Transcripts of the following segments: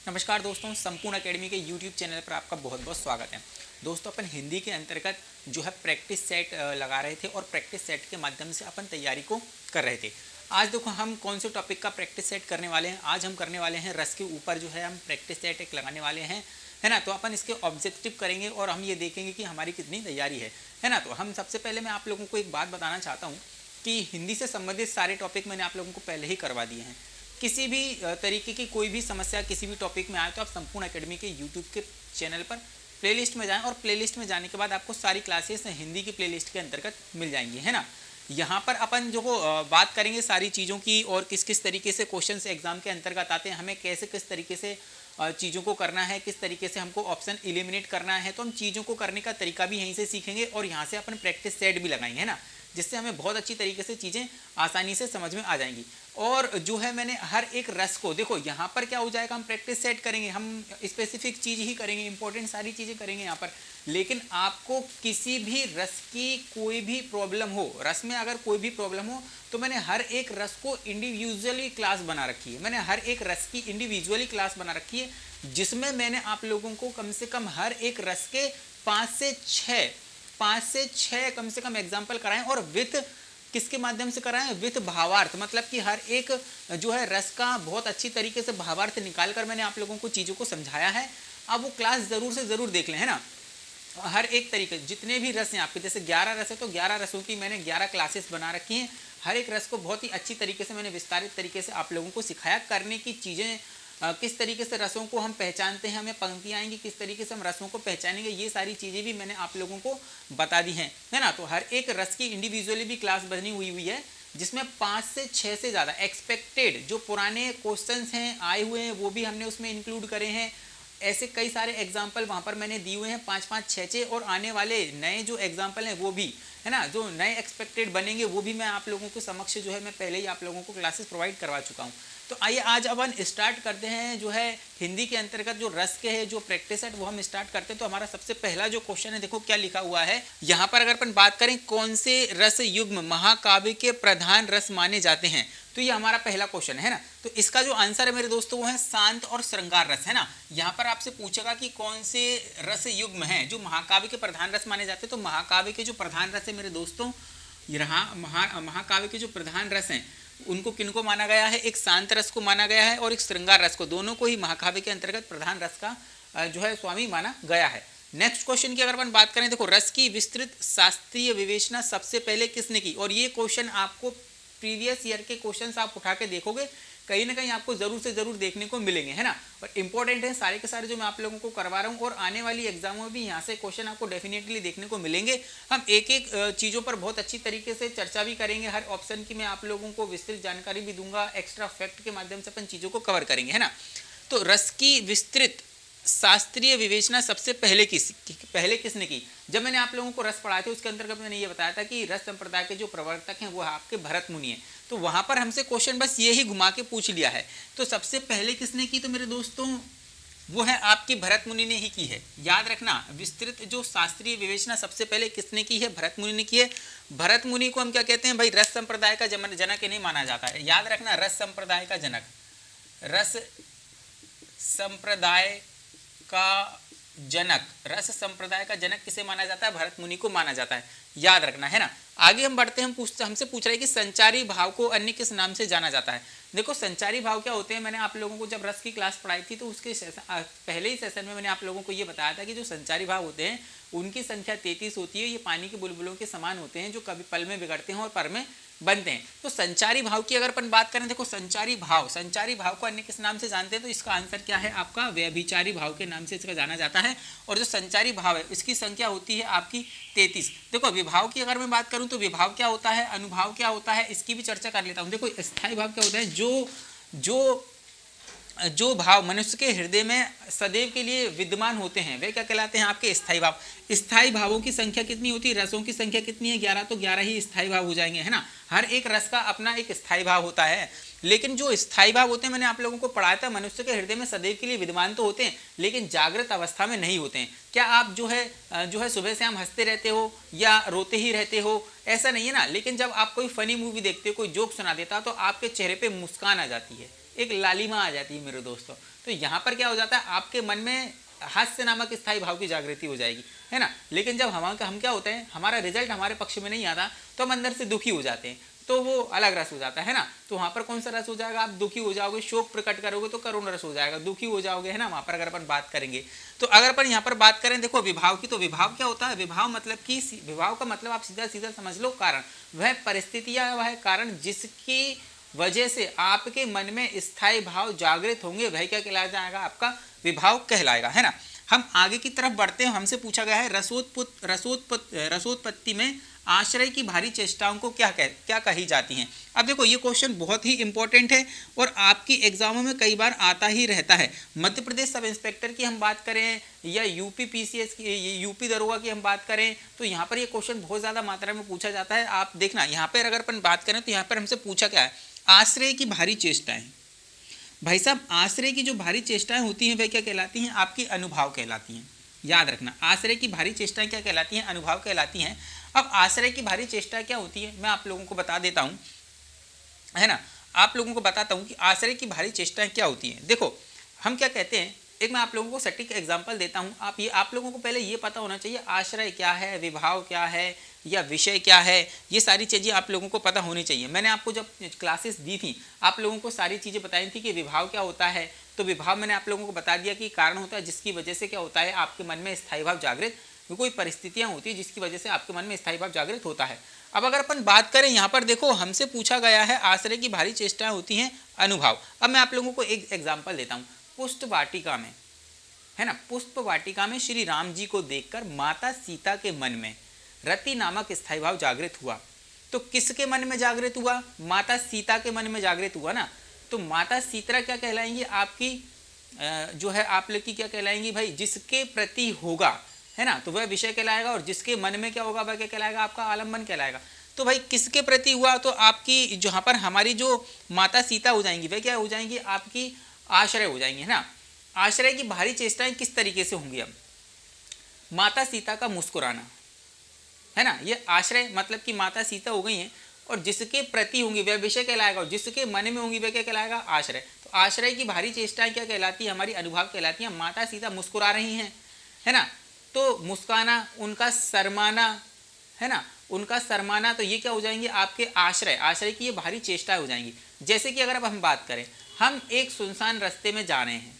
नमस्कार दोस्तों, संपूर्ण एकेडमी के YouTube चैनल पर आपका बहुत बहुत स्वागत है। दोस्तों, अपन हिंदी के अंतर्गत जो है प्रैक्टिस सेट लगा रहे थे और प्रैक्टिस सेट के माध्यम से अपन तैयारी को कर रहे थे। आज देखो हम कौन से टॉपिक का प्रैक्टिस सेट करने वाले हैं। आज हम करने वाले हैं रस के ऊपर जो है हम प्रैक्टिस सेट एक लगाने वाले हैं, है ना। तो अपन इसके ऑब्जेक्टिव करेंगे और हम ये देखेंगे कि हमारी कितनी तैयारी है ना। तो हम सबसे पहले मैं आप लोगों को एक बात बताना चाहता हूँ कि हिंदी से संबंधित सारे टॉपिक मैंने आप लोगों को पहले ही करवा दिए हैं। किसी भी तरीके की कोई भी समस्या किसी भी टॉपिक में आए तो आप संपूर्ण एकेडमी के यूट्यूब के चैनल पर प्लेलिस्ट में जाएं और प्लेलिस्ट में जाने के बाद आपको सारी क्लासेस हिंदी की प्लेलिस्ट के अंतर्गत मिल जाएंगी, है ना। यहाँ पर अपन जो बात करेंगे सारी चीज़ों की और किस किस तरीके से क्वेश्चंस एग्जाम के अंतर्गत आते हैं, हमें कैसे किस तरीके से चीज़ों को करना है, किस तरीके से हमको ऑप्शन एलिमिनेट करना है। तो हम चीज़ों को करने का तरीका भी यहीं से सीखेंगे और यहाँ से अपन प्रैक्टिस सेट भी लगाएंगे, है ना, जिससे हमें बहुत अच्छी तरीके से चीज़ें आसानी से समझ में आ जाएंगी। और जो है मैंने हर एक रस को देखो यहाँ पर क्या हो जाएगा, हम प्रैक्टिस सेट करेंगे, हम स्पेसिफिक चीज़ ही करेंगे, इंपॉर्टेंट सारी चीज़ें करेंगे यहाँ पर। लेकिन आपको किसी भी रस की कोई भी प्रॉब्लम हो, रस में अगर कोई भी प्रॉब्लम हो तो मैंने हर एक रस को इंडिविजुअली क्लास बना रखी है। मैंने हर एक रस की इंडिविजुअली क्लास बना रखी है, जिसमें मैंने आप लोगों को कम से कम हर एक रस के 5 से 6 कम से कम एग्जाम्पल कराएं और विथ किसके माध्यम से कराएं, विथ भावार्थ। मतलब कि हर एक जो है रस का बहुत अच्छी तरीके से भावार्थ निकाल कर मैंने आप लोगों को चीज़ों को समझाया है। अब वो क्लास ज़रूर से ज़रूर देख लें, है ना। हर एक तरीके जितने भी रस हैं आपके, जैसे 11 रस है तो 11 रसों की मैंने 11 क्लासेस बना रखी हैं। हर एक रस को बहुत ही अच्छी तरीके से मैंने विस्तारित तरीके से आप लोगों को सिखाया करने की चीज़ें, किस तरीके से रसों को हम पहचानते हैं, हमें पंक्तियाँ आएंगी, किस तरीके से हम रसों को पहचानेंगे, ये सारी चीज़ें भी मैंने आप लोगों को बता दी हैं, है ना। तो हर एक रस की इंडिविजुअली भी क्लास बनी हुई है, जिसमें 5 से 6 से ज़्यादा एक्सपेक्टेड जो पुराने क्वेश्चंस हैं आए हुए हैं वो भी हमने उसमें इंक्लूड करे हैं। ऐसे कई सारे एग्जाम्पल वहाँ पर मैंने दिए हुए हैं 5-5, 6-6, और आने वाले नए जो एग्जाम्पल हैं वो भी, है ना, जो नए एक्सपेक्टेड बनेंगे वो भी मैं आप लोगों के समक्ष जो है मैं पहले ही आप लोगों को क्लासेस प्रोवाइड करवा चुका हूँ। तो आइए आज अपन स्टार्ट करते हैं जो है हिंदी के अंतर्गत जो रस के है जो प्रैक्टिस है वो हम स्टार्ट करते हैं। तो हमारा सबसे पहला जो क्वेश्चन है, देखो क्या लिखा हुआ है यहाँ पर। अगर अपन बात करें कौन से रस युग्म महाकाव्य के प्रधान रस माने जाते हैं, तो ये हमारा पहला क्वेश्चन है ना। तो इसका जो आंसर है मेरे दोस्तों वो है शांत और श्रृंगार रस, है ना। यहाँ पर आपसे पूछेगा कि कौन से रस युग्म हैं जो महाकाव्य के प्रधान रस माने जाते हैं। तो महाकाव्य के जो प्रधान रस है मेरे दोस्तों, यहाँ महाकाव्य के जो प्रधान रस हैं उनको किनको माना गया है, एक शांत रस को माना गया है और एक श्रृंगार रस को, दोनों को ही महाकाव्य के अंतर्गत प्रधान रस का जो है स्वामी माना गया है। नेक्स्ट क्वेश्चन की अगर अपन बात करें, देखो रस की विस्तृत शास्त्रीय विवेचना सबसे पहले किसने की। और ये क्वेश्चन आपको प्रीवियस ईयर के क्वेश्चंस आप उठा के देखोगे कहीं ना कहीं आपको जरूर से जरूर देखने को मिलेंगे, है ना। और इंपॉर्टेंट है सारे के सारे जो मैं आप लोगों को करवा रहा हूँ, और आने वाली एग्जामों में भी यहाँ से क्वेश्चन आपको डेफिनेटली देखने को मिलेंगे। हम एक एक चीज़ों पर बहुत अच्छी तरीके से चर्चा भी करेंगे, हर ऑप्शन की मैं आप लोगों को विस्तृत जानकारी भी दूंगा, एक्स्ट्रा फैक्ट के माध्यम से अपन चीज़ों को कवर करेंगे, है ना। तो रस की विस्तृत शास्त्रीय विवेचना सबसे पहले किसने की। जब मैंने आप लोगों को रस पढ़ाए थे उसके अंतर्गत मैंने ये बताया था कि रस संप्रदाय के जो प्रवर्तक हैं वो आपके भरत मुनि हैं। तो वहां पर हमसे क्वेश्चन बस ये ही घुमा के पूछ लिया है। तो सबसे पहले किसने की, तो मेरे दोस्तों वो है आपकी भरत मुनि ने ही की है। याद रखना, विस्तृत जो शास्त्रीय विवेचना सबसे पहले किसने की है, भरत मुनि ने की है। भरत मुनि को हम क्या कहते हैं भाई, रस संप्रदाय का जनक नहीं माना जाता है। याद रखना, रस संप्रदाय का जनक, रस संप्रदाय का जनक, रस संप्रदाय का जनक किसे माना जाता है, भरत मुनि को माना जाता है। याद रखना, है ना। आगे हम बढ़ते हैं, हमसे पूछ रहे हैं कि संचारी भाव को अन्य किस नाम से जाना जाता है। देखो संचारी भाव क्या होते हैं, मैंने आप लोगों को जब रस की क्लास पढ़ाई थी तो उसके पहले ही सेशन में मैंने आप लोगों को ये बताया था कि जो संचारी भाव होते हैं उनकी संख्या 33 होती है। ये पानी के बुलबुलों के समान होते हैं जो कभी पल में बिगड़ते हैं और पल में बनते हैं। तो संचारी भाव की अगर अपन बात करें, देखो संचारी भाव को अन्य किस नाम से जानते हैं, तो इसका आंसर क्या है आपका, व्यभिचारी भाव के नाम से इसका जाना जाता है। और जो संचारी भाव है इसकी संख्या होती है आपकी 33। देखो विभाव की अगर मैं बात करूं तो विभाव क्या होता है, अनुभाव क्या होता है, इसकी भी चर्चा कर लेता हूं। देखो स्थायी भाव क्या होता है, जो भाव मनुष्य के हृदय में सदैव के लिए विद्यमान होते हैं वे क्या कहलाते हैं आपके स्थायी भाव। स्थायी भावों की संख्या कितनी होती है, रसों की संख्या कितनी है, 11, तो 11 ही स्थायी भाव हो जाएंगे, है ना। हर एक रस का अपना एक स्थायी भाव होता है। लेकिन जो स्थायी भाव होते हैं मैंने आप लोगों को पढ़ाया था, मनुष्य के हृदय में सदैव के लिए विद्यमान तो होते हैं लेकिन जागृत अवस्था में नहीं होते हैं। क्या आप जो है सुबह से हम हंसते रहते हो या रोते ही रहते हो, ऐसा नहीं है ना। लेकिन जब आप कोई फनी मूवी देखते हो, कोई जोक सुना देता तो आपके चेहरे पे मुस्कान आ जाती है, एक लालिमा आ जाती है मेरे दोस्तों। तो यहाँ पर क्या हो जाता है, आपके मन में हास्य नामक स्थायी भाव की जागृति हो जाएगी, है ना। लेकिन जब हम क्या होते हैं, हमारा रिजल्ट हमारे पक्ष में नहीं आता तो हम अंदर से दुखी हो जाते हैं, तो वो अलग रस हो जाता है ना। तो वहाँ पर कौन सा रस हो जाएगा, आप दुखी हो जाओगे, शोक प्रकट करोगे तो करुण रस हो जाएगा, दुखी हो जाओगे, है ना। वहाँ पर अगर अपन बात करेंगे तो अगर अपन यहाँ पर बात करें देखो विभाव की, तो विभाव क्या होता है, विभाव मतलब कि विभाव का मतलब आप सीधा सीधा समझ लो कारण, वह परिस्थितियाँ, वह कारण जिसकी वजह से आपके मन में स्थायी भाव जागृत होंगे, वह क्या कहलाया जाएगा, आपका विभाव कहलाएगा, है ना। हम आगे की तरफ बढ़ते हैं। हमसे पूछा गया है रसोत्पत्ति में आश्रय की भारी चेष्टाओं को क्या कही जाती हैं। अब देखो ये क्वेश्चन बहुत ही इंपॉर्टेंट है और आपकी एग्जामों में कई बार आता ही रहता है। मध्य प्रदेश सब इंस्पेक्टर की हम बात करें या यूपी पीसीएस की, यूपी दरोगा की हम बात करें, तो यहाँ पर ये क्वेश्चन बहुत ज़्यादा मात्रा में पूछा जाता है। आप देखना यहाँ पर अगर अपन बात करें तो यहाँ पर हमसे पूछा क्या है, आश्रय की भारी चेष्टाएं। भाई साहब आश्रय की जो भारी चेष्टाएं होती हैं वह क्या कहलाती हैं, आपकी अनुभाव कहलाती हैं। याद रखना, आश्रय की भारी चेष्टाएं क्या कहलाती हैं, अनुभाव कहलाती हैं। अब आश्रय की भारी चेष्टा क्या होती है, मैं आप लोगों को बता देता हूं, है ना, आप लोगों को बताता हूं कि आश्रय की भारी चेष्टाएं क्या होती हैं। देखो हम क्या कहते हैं, एक मैं आप लोगों को सटीक एग्जांपल देता हूं। आप लोगों को पहले ये पता होना चाहिए आश्रय क्या है, विभाव क्या है या विषय क्या है, ये सारी चीज़ें आप लोगों को पता होनी चाहिए। मैंने आपको जब क्लासेस दी थी आप लोगों को सारी चीज़ें बताई थी कि विभाव क्या होता है, तो विभाव मैंने आप लोगों को बता दिया कि कारण होता है जिसकी वजह से क्या होता है, आपके मन में स्थायी भाव जागृत, कोई परिस्थितियाँ होती है जिसकी वजह से आपके मन में स्थायी भाव जागृत होता है। अब अगर अपन बात करें यहाँ पर देखो हमसे पूछा गया है आश्रय की भारी चेष्टाएं होती हैं अनुभाव। अब मैं आप लोगों को एक एग्जाम्पल देता हूँ। पुष्प वाटिका में, है ना, पुष्प वाटिका में श्री राम जी को देखकर माता सीता के मन में रति नामक स्थायी भाव जागृत हुआ। तो किसके मन में जागृत हुआ, माता सीता के मन में जागृत हुआ ना। तो माता सीता क्या कहलाएंगी, आपकी जो है आप लोग की क्या कहलाएंगी भाई, जिसके प्रति होगा, है ना, तो वह विषय कहलाएगा, और जिसके मन में क्या होगा वह क्या कहलाएगा, आपका आलम्बन कहलाएगा। तो भाई किसके प्रति हुआ, तो आपकी जहाँ पर हमारी जो माता सीता हो जाएंगी वह क्या हो जाएंगी, आपकी आश्रय हो जाएंगी, है ना। आश्रय की भारी चेष्टाएं किस तरीके से होंगी, अब माता सीता का मुस्कुराना, है ना, ये आश्रय मतलब कि माता सीता हो गई हैं, और जिसके प्रति होंगी वह विषय कहलाएगा, और जिसके मन में होंगी वह क्या कहलाएगा, आश्रय। तो आश्रय की भारी चेष्टाएं क्या कहलाती है, हमारी अनुभाव कहलाती है। माता सीता मुस्कुरा रही हैं, है ना, तो मुस्काना, उनका शर्माना, है ना, उनका शर्माना, तो ये क्या हो जाएंगे, आपके आश्रय, आश्रय की ये भारी चेष्टाएं हो जाएंगी। जैसे कि अगर अब हम बात करें, हम एक सुनसान रास्ते में जा रहे हैं,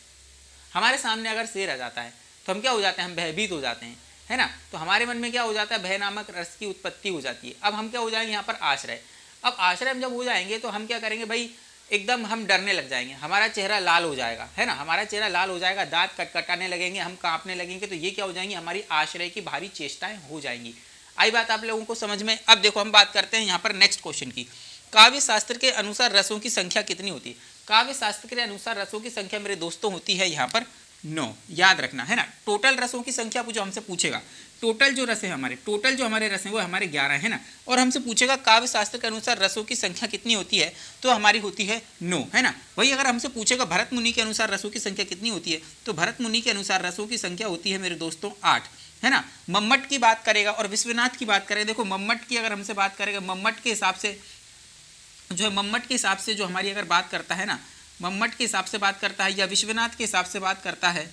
हमारे सामने अगर शेर आ जाता है तो हम क्या हो जाते हैं, हम भयभीत हो जाते हैं, है ना। तो हमारे मन में क्या हो जाता है, भय नामक रस की उत्पत्ति हो जाती है। अब हम क्या हो जाएंगे यहाँ पर, आश्रय। अब आश्रय हम जब हो जाएंगे तो हम क्या करेंगे भाई, एकदम हम डरने लग जाएंगे, हमारा चेहरा लाल हो जाएगा, है ना, हमारा चेहरा लाल हो जाएगा, दांत कटकटाने लगेंगे, हम कांपने लगेंगे। तो ये क्या हो जाएंगी, हमारी आश्रय की भारी चेष्टाएं हो जाएंगी। आई बात आप लोगों को समझ में। अब देखो हम बात करते हैं यहाँ पर नेक्स्ट क्वेश्चन की। काव्य शास्त्र के अनुसार रसों की संख्या कितनी होती है। काव्य शास्त्र के अनुसार रसों की संख्या मेरे दोस्तों होती है यहाँ पर 9। याद रखना, है ना। टोटल रसों की संख्या जो हमसे पूछेगा, टोटल जो रस है हमारे, टोटल जो हमारे रस हैं वो हमारे 11 है ना, और हमसे पूछेगा काव्य शास्त्र के अनुसार रसों की संख्या कितनी होती है, तो हमारी होती है 9, है ना। वही अगर हमसे पूछेगा भरत मुनि के अनुसार रसों की संख्या कितनी होती है, तो भरत मुनि के अनुसार रसों की संख्या होती है मेरे दोस्तों 8, है ना। मम्मट की बात करेगा और विश्वनाथ की बात करें, देखो मम्मट की अगर हमसे बात करेगा, मम्मट के हिसाब से जो है, मम्मट के हिसाब से जो हमारी अगर बात करता है ना, मम्मट के हिसाब से बात करता है या विश्वनाथ के हिसाब से बात करता है,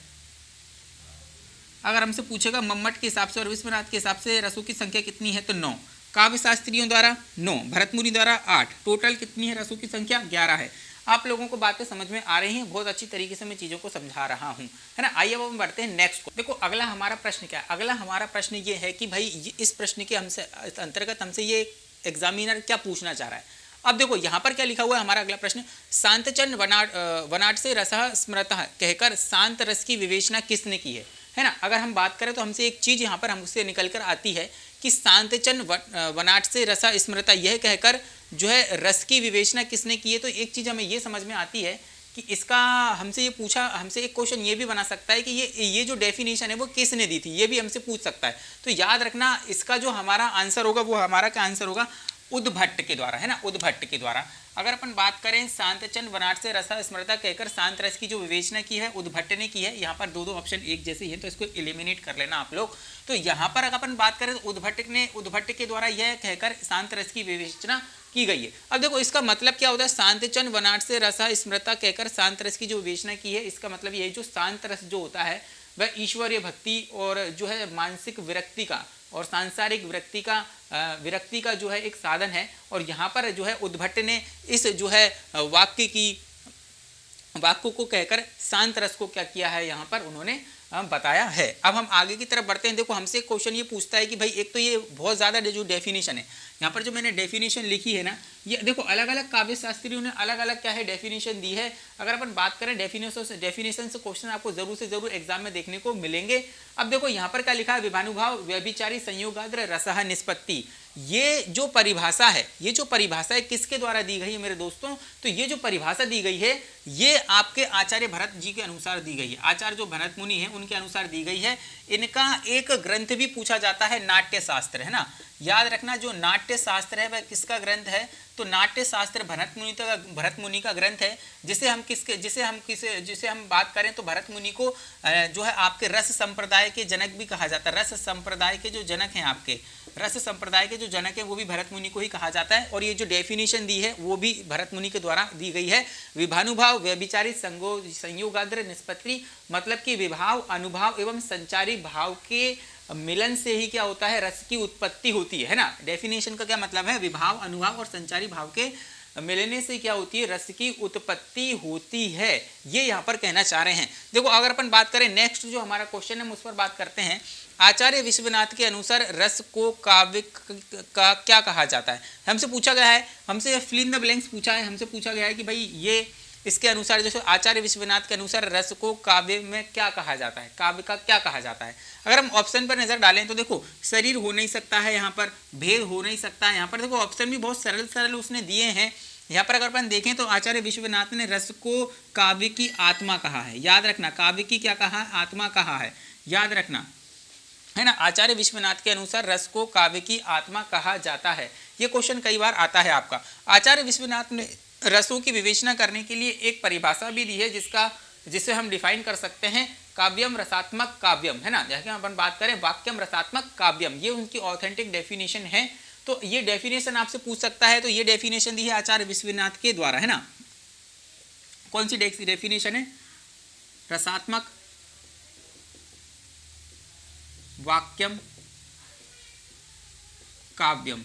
अगर हमसे पूछेगा मम्मट के हिसाब से और विश्वनाथ के हिसाब से रसों की संख्या कितनी है, तो 9। काव्य शास्त्रियों द्वारा 9, भरत मुनि द्वारा 8, टोटल कितनी है रसों की संख्या 11 है। आप लोगों को बातें समझ में आ रही हैं, बहुत अच्छी तरीके से मैं चीज़ों को समझा रहा हूँ, है ना। आइए अब हम बढ़ते हैं नेक्स्ट को। देखो अगला हमारा प्रश्न क्या है, अगला हमारा प्रश्न ये है कि भाई इस प्रश्न के हमसे अंतर्गत हमसे ये एग्जामिनर क्या पूछना चाह रहा है। अब देखो यहाँ पर क्या लिखा हुआ है, हमारा अगला प्रश्न, शांतचन वनाट से रसः स्मृतः कहकर शांत रस की विवेचना किसने की है ना। अगर हम बात करें तो हमसे एक चीज़ यहाँ पर हमसे निकल कर आती है कि शांतचन वनाट से रसा स्मृता, यह कहकर जो है रस की विवेचना किसने की है। तो एक चीज़ हमें ये समझ में आती है कि इसका हमसे ये पूछा, हमसे एक क्वेश्चन ये भी बना सकता है कि ये जो डेफिनेशन है वो किसने दी थी, ये भी हमसे पूछ सकता है। तो याद रखना इसका जो हमारा आंसर होगा वो हमारा क्या आंसर होगा, उद्भट के द्वारा, है ना, उद्भट के द्वारा। अगर अपन बात करें शांतचन वनाट से रसा स्मृता कहकर शांत रस की जो विवेचना की है उद्भट ने की है। यहाँ पर दो ऑप्शन एक जैसे ही है तो इसको एलिमिनेट कर लेना आप लोग। तो यहाँ पर अगर अपन बात करें तो उद्भट के द्वारा यह कहकर शांत रस की विवेचना की गई है। अब देखो इसका मतलब क्या होता है, शांतचन वनाट से रसा स्मृता कहकर शांत रस की जो विवेचना की है, इसका मतलब ये जो शांत रस जो होता है वह ईश्वरीय भक्ति और जो है मानसिक विरक्ति का और सांसारिक विरक्ति का जो है एक साधन है। और यहाँ पर जो है उद्भट ने इस जो है वाक्य को कहकर शांत रस को क्या किया है, यहाँ पर उन्होंने बताया है। अब हम आगे की तरफ बढ़ते हैं। देखो हमसे एक क्वेश्चन ये पूछता है कि भाई एक तो ये बहुत ज़्यादा जो डेफिनेशन है, यहाँ पर जो मैंने डेफिनेशन लिखी है ना, ये देखो अलग अलग काव्य शास्त्रियों ने अलग अलग क्या है डेफिनेशन दी है। अगर अपन बात करें डेफिनेशन से क्वेश्चन आपको जरूर से जरूर एग्जाम में देखने को मिलेंगे। अब देखो यहाँ पर क्या लिखा है, विभानुभाव व्यभिचारी संयोगाद्र रसः निष्पत्ति। ये जो परिभाषा है किसके द्वारा दी गई है मेरे दोस्तों, तो ये जो परिभाषा दी गई है ये आपके आचार्य भरत जी के अनुसार दी गई है। आचार्य जो भरत मुनि है उनके अनुसार दी गई है। इनका एक ग्रंथ भी पूछा जाता है नाट्य शास्त्र, है ना, याद रखना। जो नाट्य शास्त्र है वह किसका ग्रंथ है, तो नाट्य शास्त्र भरत मुनि का ग्रंथ है। जिसे हम बात करें तो भरत मुनि को जो है आपके रस संप्रदाय के जनक भी कहा जाता है। रस संप्रदाय के जो जनक हैं, आपके रस संप्रदाय के जो जनक हैं वो भी भरत मुनि को ही कहा जाता है। और ये जो डेफिनेशन दी है वो भी भरत मुनि के द्वारा दी गई है। विभानुभाव व्यभिचारी संयोगाद्र निष्पत्ति, मतलब कि विभाव अनुभाव एवं संचारी भाव के मिलन से ही क्या होता है, रस की उत्पत्ति होती है ना। डेफिनेशन का क्या मतलब है, विभाव अनुभाव और संचारी भाव के मिलने से क्या होती है, रस की उत्पत्ति होती है, ये यहाँ पर कहना चाह रहे हैं। देखो अगर अपन बात करें नेक्स्ट जो हमारा क्वेश्चन है उस पर बात करते हैं। आचार्य विश्वनाथ के अनुसार रस को काव्य का क्या कहा जाता है। हमसे पूछा गया है, हमसे फिल इन द ब्लैंक्स पूछा है, हमसे पूछा गया है कि भाई ये इसके अनुसार जैसे आचार्य विश्वनाथ के अनुसार रस को काव्य में क्या कहा जाता है, काव्य का क्या कहा जाता है। अगर हम ऑप्शन पर नजर डालें तो देखो शरीर हो नहीं सकता है, यहाँ पर भेद हो नहीं सकता है। यहाँ पर देखो ऑप्शन भी बहुत सरल उसने दिए हैं। यहाँ पर अगर अपन देखें तो आचार्य विश्वनाथ ने रस को काव्य की आत्मा कहा है। याद रखना, काव्य की क्या कहा है, आत्मा कहा है, याद रखना, है ना। आचार्य विश्वनाथ के अनुसार रस को काव्य की आत्मा कहा जाता है। ये क्वेश्चन कई बार आता है आपका। आचार्य विश्वनाथ ने रसों की विवेचना करने के लिए एक परिभाषा भी दी है जिसे हम डिफाइन कर सकते हैं, काव्यम रसात्मक काव्यम, है ना। जैसे अपन बात करें वाक्यम रसात्मक काव्यम, ये उनकी ऑथेंटिक डेफिनेशन है। तो ये डेफिनेशन आपसे पूछ सकता है, तो ये डेफिनेशन दी है आचार्य विश्वनाथ के द्वारा, है ना। कौन सी डेफिनेशन है, रसात्मक वाक्यम काव्यम।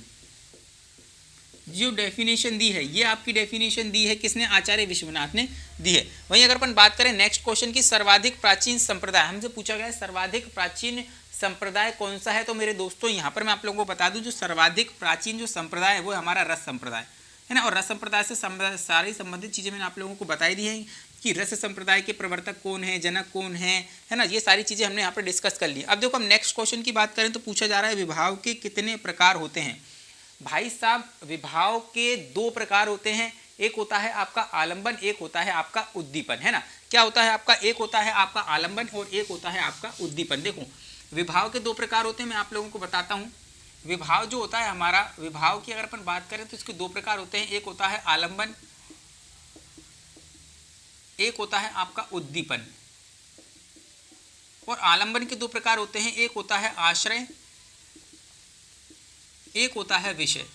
जो डेफिनेशन दी है ये आपकी डेफिनेशन दी है किसने, आचार्य विश्वनाथ ने दी है। वहीं अगर अपन बात करें नेक्स्ट क्वेश्चन की, सर्वाधिक प्राचीन संप्रदाय, हमसे पूछा गया है सर्वाधिक प्राचीन संप्रदाय कौन सा है। तो मेरे दोस्तों यहाँ पर मैं आप लोगों को बता दूं जो सर्वाधिक प्राचीन जो संप्रदाय है वो हमारा रस संप्रदाय है ना। और रस संप्रदाय से सारी संबंधित चीज़ें मैंने आप लोगों को बताई दी हैं कि रस संप्रदाय के प्रवर्तक कौन है, जनक कौन है ना। ये सारी चीज़ें हमने यहाँ पर डिस्कस कर ली। अब देखो हम नेक्स्ट क्वेश्चन की बात करें तो पूछा जा रहा है विभाव के कितने प्रकार होते हैं। भाई साहब विभाव के दो प्रकार होते हैं, एक होता है आपका आलंबन, एक होता है आपका उद्दीपन, है ना। क्या होता है आपका, एक होता है आपका आलंबन और एक होता है आपका उद्दीपन। देखो विभाव के दो प्रकार होते हैं, मैं आप लोगों को बताता हूँ। विभाव जो होता है हमारा, विभाव की अगर अपन बात करें तो इसके दो प्रकार होते हैं, एक होता है आलंबन, एक होता है आपका उद्दीपन। और आलंबन के दो प्रकार होते हैं, एक होता है आश्रय, एक होता है विषय,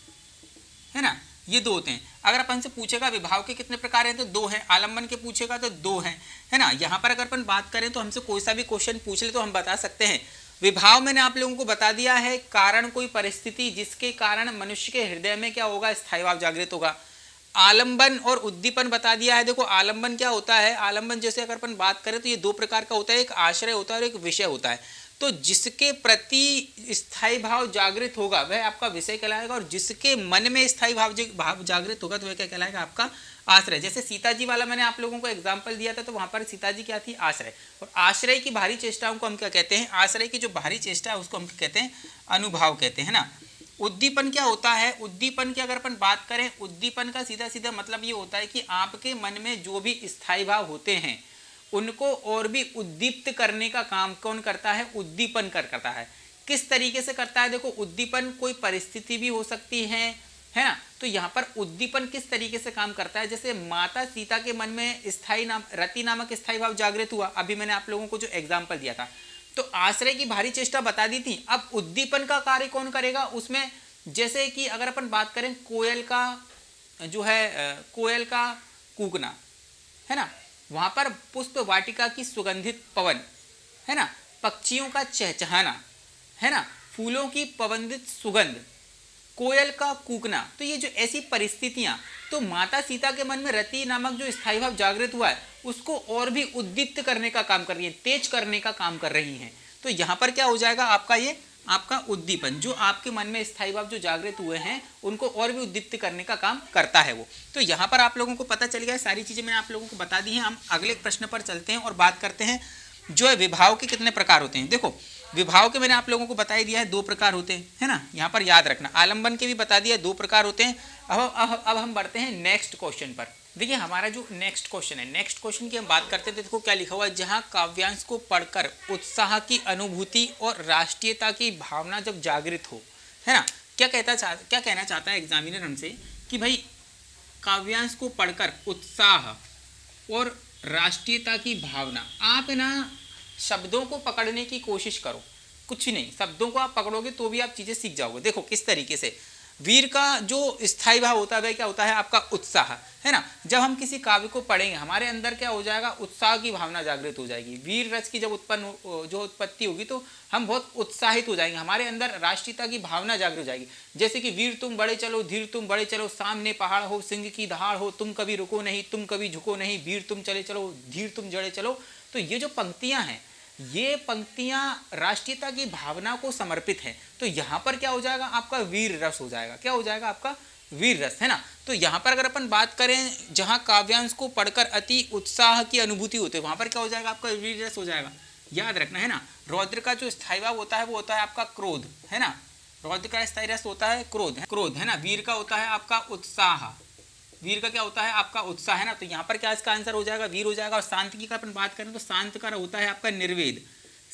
है ना। ये दो होते हैं। अगर अपन से पूछेगा विभाव के कितने प्रकार हैं तो दो हैं, आलंबन के पूछेगा तो दो हैं, है ना। यहाँ पर अगर अपन बात करें तो हमसे कोई सा भी क्वेश्चन पूछ ले तो हम बता सकते हैं। विभाव मैंने आप लोगों को बता दिया है, कारण कोई परिस्थिति जिसके कारण मनुष्य के हृदय में क्या होगा, स्थायी भाव जागृत होगा। आलंबन और उद्दीपन बता दिया है। देखो आलंबन क्या होता है, आलंबन जैसे अगर अपन बात करें तो ये दो प्रकार का होता है, एक आश्रय होता है और एक विषय होता है। तो जिसके प्रति स्थायी भाव जागृत होगा वह आपका विषय कहलाएगा, और जिसके मन में स्थायी भाव जागृत होगा तो वह क्या कहलाएगा, आपका आश्रय। जैसे सीता जी वाला मैंने आप लोगों को एग्जाम्पल दिया था, तो वहां पर सीता जी क्या थी, आश्रय। और आश्रय की बाहरी चेष्टाओं को हम क्या कहते हैं, आश्रय की जो बाहरी चेष्टा है उसको हम क्या कहते हैं, अनुभाव कहते हैं ना। उद्दीपन क्या होता है, उद्दीपन की अगर अपन बात करें, उद्दीपन का सीधा सीधा मतलब ये होता है कि आपके मन में जो भी स्थायी भाव होते हैं उनको और भी उद्दीप्त करने का काम कौन करता है, उद्दीपन करता है। किस तरीके से करता है, देखो उद्दीपन कोई परिस्थिति भी हो सकती है है ना। तो यहाँ पर उद्दीपन किस तरीके से काम करता है, जैसे माता सीता के मन में रति नामक स्थायी भाव जागृत हुआ, अभी मैंने आप लोगों को जो एग्जाम्पल दिया था, तो आश्रय की भारी चेष्टा बता दी थी। अब उद्दीपन का कार्य कौन करेगा उसमें, जैसे कि अगर अपन बात करें कोयल का जो है कोयल का कूकना, है ना, वहां पर पुष्प वाटिका की सुगंधित पवन, है ना, पक्षियों का चहचहाना, है ना, फूलों की पवंदित सुगंध, कोयल का कूकना, तो ये जो ऐसी परिस्थितियां, तो माता सीता के मन में रति नामक जो स्थायी भाव जागृत हुआ है उसको और भी उद्दीप्त करने का काम कर रही है, तेज करने का काम कर रही हैं। तो यहाँ पर क्या हो जाएगा आपका, ये आपका उद्दीपन, जो आपके मन में स्थायी भाव जो जागृत हुए हैं उनको और भी उद्दीप्त करने का काम करता है वो। तो यहाँ पर आप लोगों को पता चल गया, सारी चीजें मैंने आप लोगों को बता दी हैं। हम अगले प्रश्न पर चलते हैं और बात करते हैं जो है विभाव के कितने प्रकार होते हैं। देखो विभाव के मैंने आप लोगों को बता ही दिया है, 2 प्रकार होते हैं, है ना, यहाँ पर याद रखना। आलंबन के भी बता दिया 2 प्रकार होते हैं। अब हम बढ़ते हैं नेक्स्ट क्वेश्चन पर। देखिए हमारा जो नेक्स्ट क्वेश्चन है, नेक्स्ट क्वेश्चन की हम बात करते हैं तो देखो क्या लिखा हुआ है, जहाँ काव्यांश को पढ़कर उत्साह की अनुभूति और राष्ट्रीयता की भावना जब जागृत हो, है ना, क्या कहना चाहता है एग्जामिनर हमसे कि भाई काव्यांश को पढ़कर उत्साह और राष्ट्रीयता की भावना, आप ना शब्दों को पकड़ने की कोशिश करो, कुछ नहीं, शब्दों को आप पकड़ोगे तो भी आप चीजें सीख जाओगे। देखो किस तरीके से वीर का जो स्थायी भाव होता है क्या होता है आपका उत्साह, है ना। जब हम किसी काव्य को पढ़ेंगे हमारे अंदर क्या हो जाएगा, उत्साह की भावना जागृत हो जाएगी। वीर रस की जब उत्पत्ति होगी तो हम बहुत उत्साहित हो जाएंगे, हमारे अंदर राष्ट्रीयता की भावना जागृत हो जाएगी। जैसे कि वीर तुम बड़े चलो, धीर तुम बड़े चलो, सामने पहाड़ हो, सिंह की दहाड़ हो, तुम कभी रुको नहीं, तुम कभी झुको नहीं, वीर तुम चले चलो, धीर तुम जड़े चलो। तो ये जो पंक्तियां हैं, ये पंक्तियां राष्ट्रीयता की भावना को समर्पित हैं। तो यहाँ पर क्या हो जाएगा आपका वीर रस हो जाएगा, क्या हो जाएगा आपका वीर रस, है ना। तो यहाँ पर अगर अपन बात करें जहाँ काव्यांश को पढ़कर अति उत्साह की अनुभूति होती है, वहां पर क्या हो जाएगा आपका वीर रस हो जाएगा, याद रखना, है ना। रौद्र का जो स्थायी भाव होता है वो होता है आपका क्रोध, है ना, रौद्र का स्थायी रस होता है क्रोध, है ना। वीर का होता है आपका उत्साह, वीर का क्या होता है आपका उत्साह, है ना। तो यहाँ पर क्या इसका आंसर हो जाएगा वीर हो जाएगा। और शांत की का अपन बात करें तो शांत का होता है आपका निर्वेद,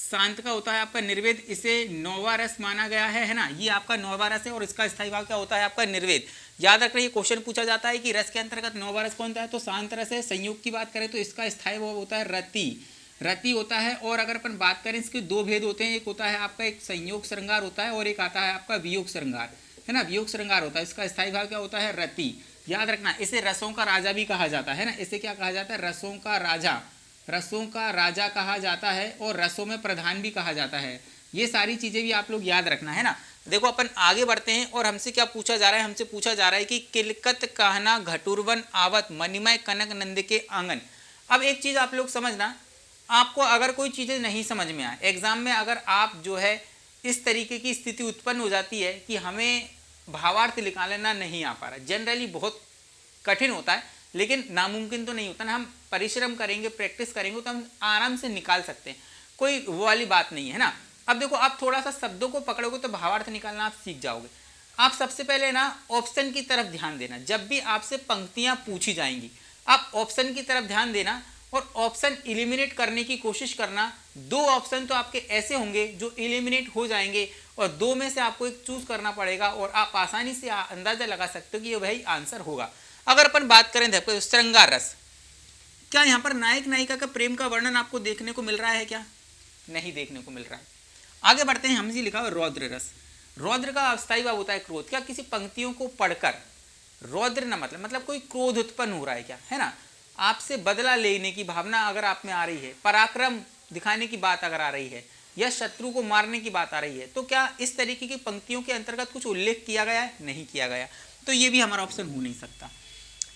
शांत का होता है आपका निर्वेद, इसे 9वां रस माना गया है ना, ये आपका 9वां रस है और इसका स्थायी भाव क्या होता है आपका निर्वेद। याद रखना, ये क्वेश्चन पूछा जाता है कि रस के अंतर्गत 9वां रस कौन सा है, तो शांत रस है। संयोग की बात करें तो इसका स्थायी भाव होता है रति होता है। और अगर अपन बात करें इसके 2 भेद होते हैं, एक होता है आपका एक संयोग श्रृंगार होता है और एक आता है आपका वियोग श्रृंगार, है ना, वियोग श्रृंगार होता है, इसका स्थायी भाव क्या होता है रति। याद रखना, इसे रसों का राजा भी कहा जाता है ना, इसे क्या कहा जाता है, रसों का राजा कहा जाता है और रसों में प्रधान भी कहा जाता है। ये सारी चीजें भी आप लोग याद रखना, है ना। देखो अपन आगे बढ़ते हैं और हमसे क्या पूछा जा रहा है, हमसे पूछा जा रहा है कि किलकत कहना घटुरवन आवत मणिमय कनक नंद के आंगन। अब एक चीज आप लोग समझना, आपको अगर कोई चीजें नहीं समझ में आए एग्जाम में, अगर आप जो है इस तरीके की स्थिति उत्पन्न हो जाती है कि हमें भावार्थ निकालना नहीं आ पा रहा, जनरली बहुत कठिन होता है लेकिन नामुमकिन तो नहीं होता ना, हम परिश्रम करेंगे, प्रैक्टिस करेंगे तो हम आराम से निकाल सकते हैं, कोई वो वाली बात नहीं है ना। अब देखो आप थोड़ा सा शब्दों को पकड़ोगे तो भावार्थ निकालना आप सीख जाओगे। आप सबसे पहले ना ऑप्शन की तरफ ध्यान देना, जब भी आपसे पंक्तियां पूछी जाएंगी आप ऑप्शन की तरफ ध्यान देना और ऑप्शन इलिमिनेट करने की कोशिश करना। 2 ऑप्शन तो आपके ऐसे होंगे जो इलिमिनेट हो जाएंगे और 2 में से आपको एक चूज करना पड़ेगा और आप आसानी से अंदाजा लगा सकते हो कि ये वही आंसर होगा। अगर अपन बात करें देखो श्रृंगार रस, क्या यहाँ पर नायक नायिका का प्रेम का वर्णन आपको देखने को मिल रहा है, क्या नहीं देखने को मिल रहा है। आगे बढ़ते हैं, हमसे लिखा हुआ रौद्र रस। रौद्र का अस्थायी भाव होता है क्रोध। क्या किसी पंक्तियों को पढ़कर रौद्र न मतलब कोई क्रोध उत्पन्न हो रहा है क्या, है ना, आपसे बदला लेने की भावना अगर आप में आ रही है, पराक्रम दिखाने की बात अगर आ रही है या शत्रु को मारने की बात आ रही है, तो क्या इस तरीके की पंक्तियों के अंतर्गत कुछ उल्लेख किया गया है, नहीं किया गया, तो ये भी हमारा ऑप्शन हो नहीं सकता।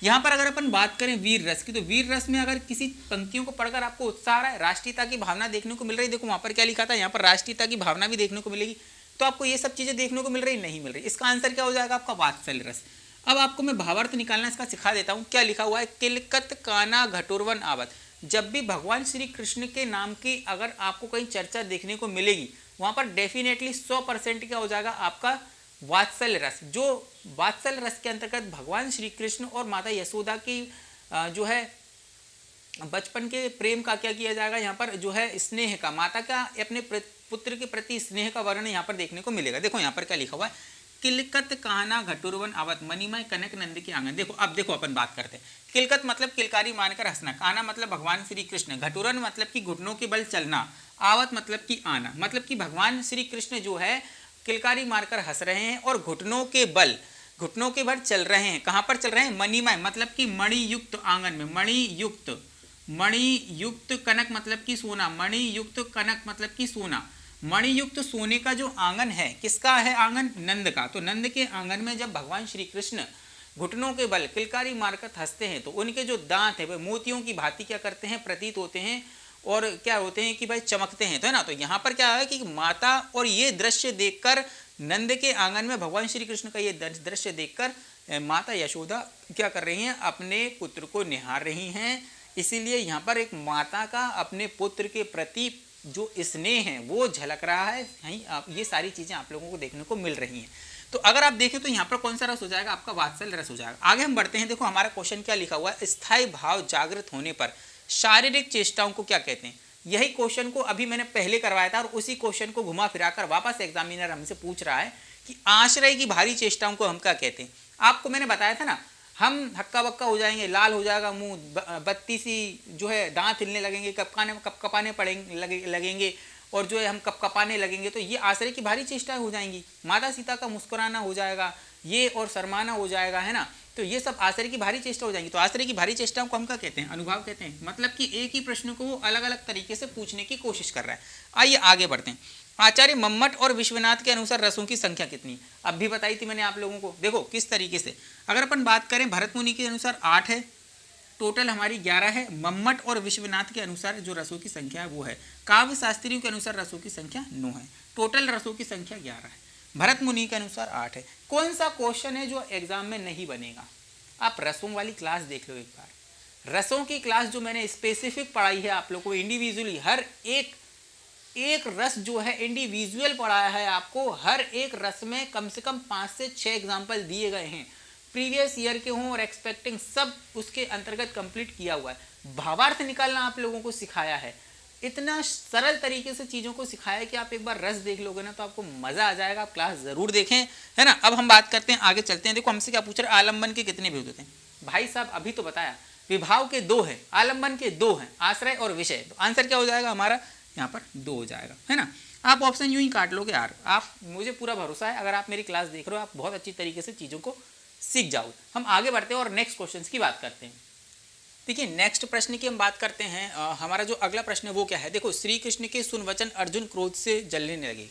यहाँ पर अगर अपन बात करें वीर रस की, तो वीर रस में अगर किसी पंक्तियों को पढ़कर आपको उत्साह आ रहा है, राष्ट्रीयता की भावना देखने को मिल रही है, देखो वहां पर क्या लिखा था, यहाँ पर राष्ट्रीयता की भावना भी देखने को मिलेगी, तो आपको ये सब चीजें देखने को मिल रही नहीं मिल रही, इसका आंसर क्या हो जाएगा आपका वात्सल्य रस। अब आपको मैं भावार्थ निकालना इसका सिखा देता हूँ। क्या लिखा हुआ है, किलकत काना घटुरवन आवत। जब भी भगवान श्री कृष्ण के नाम की अगर आपको कहीं चर्चा देखने को मिलेगी, वहां पर डेफिनेटली 100% क्या हो जाएगा आपका वात्सल्य रस। जो वात्सल्य रस के अंतर्गत भगवान श्री कृष्ण और माता यशोदा की जो है बचपन के प्रेम का क्या किया जाएगा, यहाँ पर जो है स्नेह का, माता का अपने पुत्र के प्रति स्नेह का वर्णन यहाँ पर देखने को मिलेगा। देखो यहाँ पर क्या लिखा हुआ है, किलकत कान्हा घटुरवन आवत मणिमय कनक नंद के आंगन। देखो अब देखो अपन बात करते हैं। किलकत मतलब किलकारी मानकर हंसना, कान्हा मतलब भगवान श्री कृष्ण, घटुरन मतलब कि घुटनों के बल चलना, आवत मतलब कि आना, मतलब कि भगवान श्री कृष्ण जो है किलकारी मारकर हंस रहे हैं और घुटनों के बल चल रहे हैं। कहाँ पर चल रहे हैं? मणिमय मतलब कि मणियुक्त आंगन में, मणियुक्त कनक मतलब कि सोना, मणियुक्त कनक मतलब कि सोना, मणियुक्त सोने का जो आंगन है, किसका है आंगन? नंद का। तो नंद के आंगन में जब भगवान श्री कृष्ण घुटनों के बल किलकारी मारकर हंसते हैं तो उनके जो दांत है वे मोतियों की भांति क्या करते हैं? प्रतीत होते हैं और क्या होते हैं कि भाई चमकते हैं, तो है ना। तो यहाँ पर क्या है कि माता, और ये दृश्य देखकर नंद के आंगन में भगवान श्री कृष्ण का ये दृश्य देखकर माता यशोदा क्या कर रही हैं? अपने पुत्र को निहार रही हैं। इसीलिए यहाँ पर एक माता का अपने पुत्र के प्रति जो स्नेह है वो झलक रहा है। ये सारी चीजें आप लोगों को देखने को मिल रही हैं। तो अगर आप देखें तो यहाँ पर कौन सा रस हो जाएगा? आपका वात्सल्य रस हो जाएगा। आगे हम बढ़ते हैं। देखो हमारा क्वेश्चन क्या लिखा हुआ है, स्थायी भाव जागृत होने पर शारीरिक चेष्टाओं को क्या कहते हैं? यही क्वेश्चन को अभी मैंने पहले करवाया था और उसी क्वेश्चन को घुमा फिराकर वापस एग्जामिनर हमसे पूछ रहा है कि आश्रय की भारी चेष्टाओं को हम क्या कहते हैं। आपको मैंने बताया था ना, हम हक्का बक्का हो जाएंगे, लाल हो जाएगा मुंह, बत्ती सी जो है दांत हिलने लगेंगे, कपकपाने लगेंगे और जो है हम कपकपाने लगेंगे, तो ये आश्रय की भारी चेष्टाएं हो जाएंगी। माता सीता का मुस्कुराना हो जाएगा ये, और शर्माना हो जाएगा, है ना। तो ये सब आश्रय की भारी चेष्टा हो जाएंगी। तो आश्रय की भारी चेष्टाओं को हम क्या कहते हैं? अनुभाव कहते हैं। मतलब कि एक ही प्रश्न को वो अलग अलग तरीके से पूछने की कोशिश कर रहा है। आइए आगे बढ़ते हैं। आचार्य मम्मट और विश्वनाथ के अनुसार रसों की संख्या कितनी? अब भी बताई थी मैंने आप लोगों को। देखो किस तरीके से, अगर अपन बात करें भरत मुनि के अनुसार 8 है, टोटल हमारी 11 है। मम्मट और विश्वनाथ के अनुसार जो रसों की संख्या है वो है। काव्य शास्त्रियों के अनुसार रसों की संख्या 9 है। टोटल रसों की संख्या 11 है। भरत मुनि के अनुसार 8 है। कौन सा क्वेश्चन है जो एग्जाम में नहीं बनेगा? आप रसों वाली क्लास देख लो एक बार। रसों की क्लास जो मैंने स्पेसिफिक पढ़ाई है आप लोगों को, इंडिविजुअली हर एक रस जो है इंडिविजुअल पढ़ाया है आपको। हर एक रस में कम से कम 5 से 6 एग्जाम्पल दिए गए हैं, प्रीवियस ईयर के हों और एक्सपेक्टिंग, सब उसके अंतर्गत कंप्लीट किया हुआ है। भावार्थ निकालना आप लोगों को सिखाया है, इतना सरल तरीके से चीज़ों को सिखाया है कि आप एक बार रस देख लोगे ना तो आपको मज़ा आ जाएगा। आप क्लास ज़रूर देखें, है ना। अब हम बात करते हैं, आगे चलते हैं। देखो हमसे क्या पूछ रहे हैं, आलम्बन के कितने विभेद होते हैं? भाई साहब अभी तो बताया, विभाव के 2 है, आलम्बन के 2 हैं, आश्रय और विषय। तो आंसर क्या हो जाएगा हमारा? यहाँ पर 2 हो जाएगा, है ना। आप ऑप्शन यूं ही काट लोगे यार। आप, मुझे पूरा भरोसा है, अगर आप मेरी क्लास देख रहे हो आप बहुत अच्छी तरीके से चीज़ों को सीख जाओगे। हम आगे बढ़ते हैं और नेक्स्ट क्वेश्चन की बात करते हैं। देखिए नेक्स्ट प्रश्न की हम बात करते हैं। हमारा जो अगला प्रश्न है वो क्या है? देखो, श्री कृष्ण के सुन वचन अर्जुन क्रोध से जलने लगे।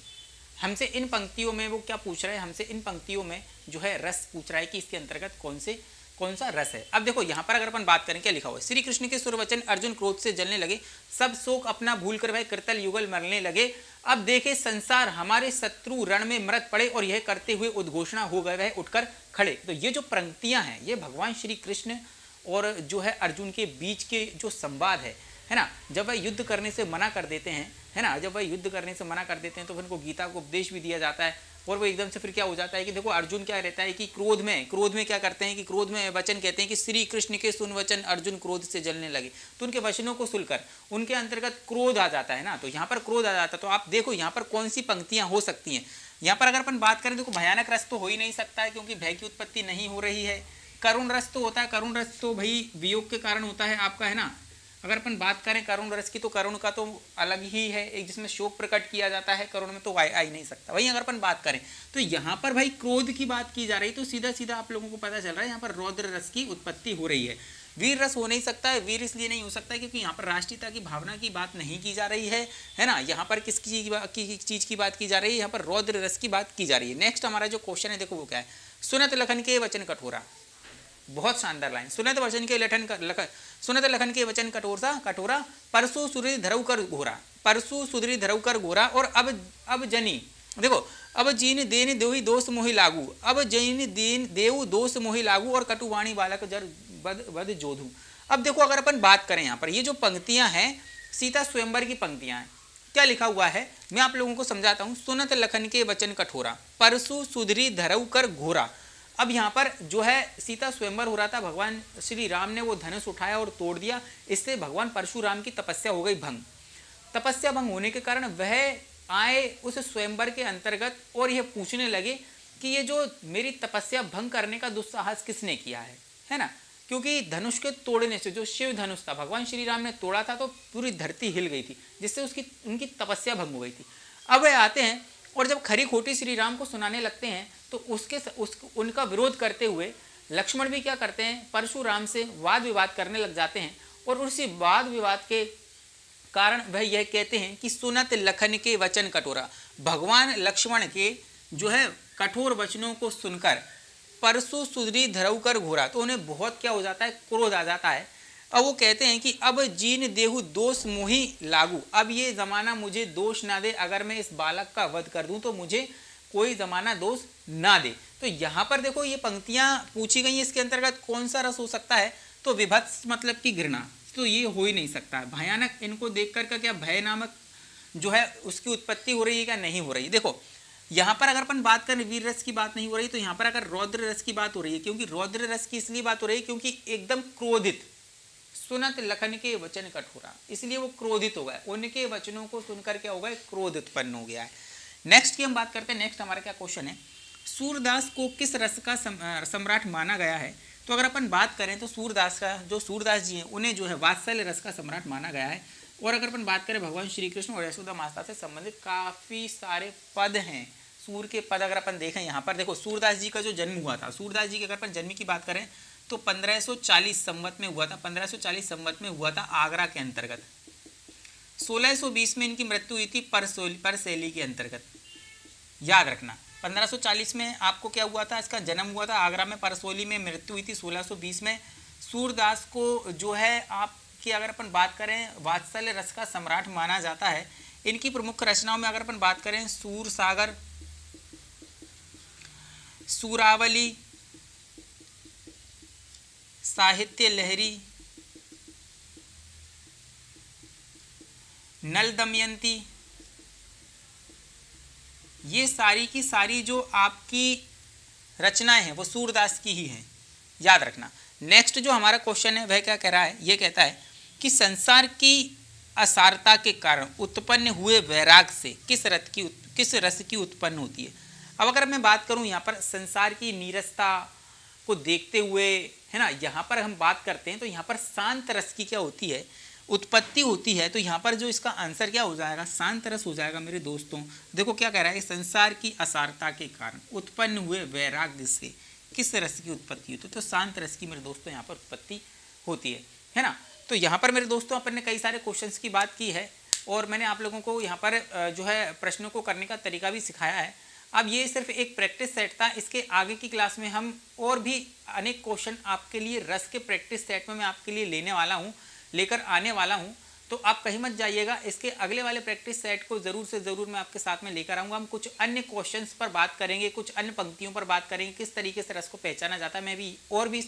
हमसे इन पंक्तियों में वो क्या पूछ रहा है? हमसे इन पंक्तियों में जो है रस पूछ रहा है कि इसके अंतर्गत कौन सा रस है। अब देखो यहाँ पर अगर अपन बात करें, क्या लिखा हुआ है? श्री कृष्ण के सुर वचन अर्जुन क्रोध से जलने लगे, सब शोक अपना भूल कर वह कृतल युगल मरने लगे। अब देखे संसार हमारे शत्रु रण में मृत पड़े और यह करते हुए उद्घोषणा हो गए वह उठकर खड़े। तो ये जो पंक्तियां हैं ये भगवान श्री कृष्ण और जो है अर्जुन के बीच के जो संवाद है ना। जब वह युद्ध करने से मना कर देते हैं, है ना, जब वह युद्ध करने से मना कर देते हैं तो फिर उनको गीता को उपदेश भी दिया जाता है और वो एकदम से फिर क्या हो जाता है कि देखो अर्जुन क्या रहता है कि क्रोध में क्या करते हैं कि क्रोध में वचन कहते हैं कि श्री कृष्ण के सुन वचन अर्जुन क्रोध से जलने लगे। तो उनके वचनों को सुनकर उनके अंतर्गत क्रोध आ जाता है ना। तो यहाँ पर क्रोध आ जाता है। तो आप देखो यहाँ पर कौन सी पंक्तियाँ हो सकती हैं। यहाँ पर अगर अपन बात करें, देखो भयानक रस तो हो ही नहीं सकता है क्योंकि भय की उत्पत्ति नहीं हो रही है। करुण रस तो होता है, करुण रस तो भाई वियोग के कारण होता है आपका, है ना। अगर अपन बात करें करुण रस की तो करुण का तो अलग ही है, एक जिसमें शोक प्रकट किया जाता है, करुण में तो आ ही नहीं सकता। वहीं अगर अपन बात करें तो यहाँ पर भाई क्रोध की बात की जा रही, तो सीधा सीधा आप लोगों को पता चल रहा है यहाँ पर रौद्र रस की उत्पत्ति हो रही है। वीर रस हो नहीं सकता है। वीर इसलिए नहीं हो सकता है क्योंकि यहाँ पर राष्ट्रीयता की भावना की बात नहीं की जा रही है ना। यहाँ पर किस चीज़ की बात की जा रही है? यहाँ पर रौद्र रस की बात की जा रही है। नेक्स्ट हमारा जो क्वेश्चन है देखो वो क्या है? सुनत लखन के वचन कठोरा। बहुत शानदार लाइन। सुनत लखन के वचन कठोरा परसु सुधरी धरऊ कर घोरा, परसु सुधरी धरऊ कर घोरा। और अब जनी, देखो, अब जीन देन देवी दोष मोहि लागू, अब जैन देन देव दोष मोहि लागू और कटुवाणी बालक जर बद जोधू। अब देखो अगर अपन बात करें यहाँ पर ये जो पंक्तियां हैं सीता स्वयंवर की पंक्तियां हैं। क्या लिखा हुआ है मैं आप लोगों को समझाता हूँ। सुनत लखन के वचन कठोरा परसु सुधरी धरऊ कर घोरा। अब यहाँ पर जो है सीता स्वयंवर हो रहा था, भगवान श्री राम ने वो धनुष उठाया और तोड़ दिया। इससे भगवान परशुराम की तपस्या हो गई भंग। तपस्या भंग होने के कारण वह आए उस स्वयंवर के अंतर्गत और यह पूछने लगे कि ये जो मेरी तपस्या भंग करने का दुस्साहस किसने किया है ना, क्योंकि धनुष के तोड़ने से, जो शिव धनुष था भगवान श्री राम ने तोड़ा था तो पूरी धरती हिल गई थी, जिससे उनकी तपस्या भंग हो गई थी। अब वे आते हैं और जब खरी खोटी श्री राम को सुनाने लगते हैं तो उनका विरोध करते हुए लक्ष्मण भी क्या करते हैं, परशुराम से वाद विवाद करने लग जाते हैं। और उसी वाद विवाद के कारण वह यह कहते हैं कि सुनत लखन के वचन कठोरा, भगवान लक्ष्मण के जो है कठोर वचनों को सुनकर परशु सुधरी धरऊ कर घोरा, तो उन्हें बहुत क्या हो जाता है, क्रोध आ जाता है। अब वो कहते हैं कि अब जीन देहु दोष मोहि लागू, अब ये जमाना मुझे दोष ना दे, अगर मैं इस बालक का वध कर दूं तो मुझे कोई जमाना दोष ना दे। तो यहाँ पर देखो ये पंक्तियां पूछी गई, इसके अंतर्गत कौन सा रस हो सकता है, तो विभत्स मतलब की घृणा, तो ये हो ही नहीं सकता है। भयानक, इनको देखकर का क्या भय नामक जो है उसकी उत्पत्ति हो रही है क्या, नहीं हो रही। देखो यहाँ पर अगर अपन बात करें वीर रस की बात नहीं हो रही, तो यहाँ पर अगर रौद्र रस की बात हो रही है, क्योंकि रौद्र रस की इसलिए बात हो रही है क्योंकि एकदम क्रोधित, सुनत लखन के वचन कठोरा, इसलिए वो क्रोधित हो गए, उनके वचनों को सुनकर क्या हो गया, क्रोध उत्पन्न हो गया है। नेक्स्ट की हम बात करते हैं। नेक्स्ट हमारा क्या क्वेश्चन है, सूरदास को किस रस का सम्राट माना गया है। तो अगर अपन बात करें तो सूरदास जी हैं उन्हें जो है वात्सल्य रस का सम्राट माना गया है। और अगर अपन बात करें भगवान श्री कृष्ण और यशोदा माता से संबंधित काफ़ी सारे पद हैं, सूर के पद अगर अपन देखें यहाँ पर, देखो सूरदास जी का जो जन्म हुआ था, सूरदास जी के अगर अपन जन्म की बात करें तो 1540 संवत में हुआ था, 1540 संवत में हुआ था आगरा के अंतर्गत। 1620 में इनकी मृत्यु हुई थी परसैली के अंतर्गत, याद रखना। 1540 में आपको क्या हुआ था, इसका जन्म हुआ था आगरा में, परसोली में मृत्यु हुई थी 1620 में। सूरदास को जो है आपकी अगर अपन बात करें वात्सल्य रस का सम्राट माना जाता है। इनकी प्रमुख रचनाओं में अगर अपन बात करें सूर सागर, सूरावली, साहित्य लहरी, नल दमयंती, ये सारी की सारी जो आपकी रचनाएं हैं वो सूरदास की ही हैं, याद रखना। नेक्स्ट जो हमारा क्वेश्चन है वह क्या कह रहा है, ये कहता है कि संसार की असारता के कारण उत्पन्न हुए वैराग से किस रस की उत्पन्न होती है। अब अगर मैं बात करूं यहाँ पर संसार की नीरसता को देखते हुए, है ना, यहाँ पर हम बात करते हैं तो यहाँ पर शांत रस की क्या होती है, उत्पत्ति होती है। तो यहाँ पर जो इसका आंसर क्या हो जाएगा, शांत रस हो जाएगा मेरे दोस्तों। देखो क्या कह रहा है, संसार की असारता के कारण उत्पन्न हुए वैराग्य से किस रस की उत्पत्ति होती है, तो शांत रस की मेरे दोस्तों यहाँ पर उत्पत्ति होती है ना। तो यहाँ पर मेरे दोस्तों अपन ने कई सारे क्वेश्चंस की बात की है और मैंने आप लोगों को यहाँ पर जो है प्रश्नों को करने का तरीका भी सिखाया है। अब ये सिर्फ एक प्रैक्टिस सेट था, इसके आगे की क्लास में हम और भी अनेक क्वेश्चन आपके लिए रस के प्रैक्टिस सेट में मैं आपके लिए लेकर आने वाला हूं। तो आप कहीं मत जाइएगा, इसके अगले वाले प्रैक्टिस सेट को ज़रूर से ज़रूर मैं आपके साथ में लेकर आऊँगा। हम कुछ अन्य क्वेश्चंस पर बात करेंगे, कुछ अन्य पंक्तियों पर बात करेंगे, किस तरीके से रस को पहचाना जाता है। मैं भी और भी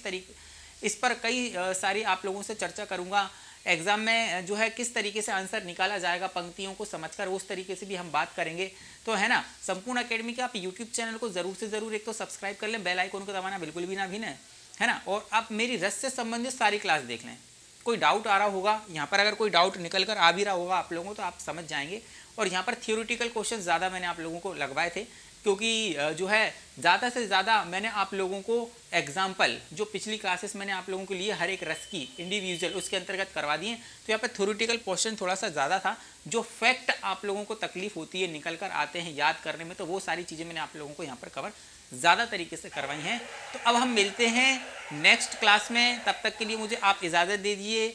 इस पर कई सारी आप लोगों से चर्चा करूँगा। एग्जाम में जो है किस तरीके से आंसर निकाला जाएगा पंक्तियों को समझकर, उस तरीके से भी हम बात करेंगे। तो है ना, संपूर्ण अकेडमी के आप यूट्यूब चैनल को ज़रूर से ज़रूर एक तो सब्सक्राइब कर लें, बेल आइकन को दबाना बिल्कुल भी ना भूलें, है ना। और आप मेरी रस से संबंधित सारी क्लास देख लें। कोई डाउट आ रहा होगा यहाँ पर, अगर कोई डाउट निकल कर आ भी रहा होगा आप लोगों को, तो आप समझ जाएंगे। और यहाँ पर थियोरिटिकल क्वेश्चन ज़्यादा मैंने आप लोगों को लगवाए थे, क्योंकि जो है ज़्यादा से ज़्यादा मैंने आप लोगों को एग्जाम्पल जो पिछली क्लासेस मैंने आप लोगों के लिए हर एक रस की इंडिविजुअल उसके अंतर्गत करवा दिए। तो यहाँ पर थ्योरेटिकल क्वेश्चन थोड़ा सा ज़्यादा था, जो फैक्ट आप लोगों को तकलीफ होती है निकल कर आते हैं याद करने में, तो वो सारी चीज़ें मैंने आप लोगों को यहाँ पर कवर ज़्यादा तरीके से करवाई हैं। तो अब हम मिलते हैं नेक्स्ट क्लास में, तब तक के लिए मुझे आप इजाज़त दे दीजिए।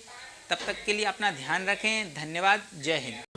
तब तक के लिए अपना ध्यान रखें। धन्यवाद। जय हिंद।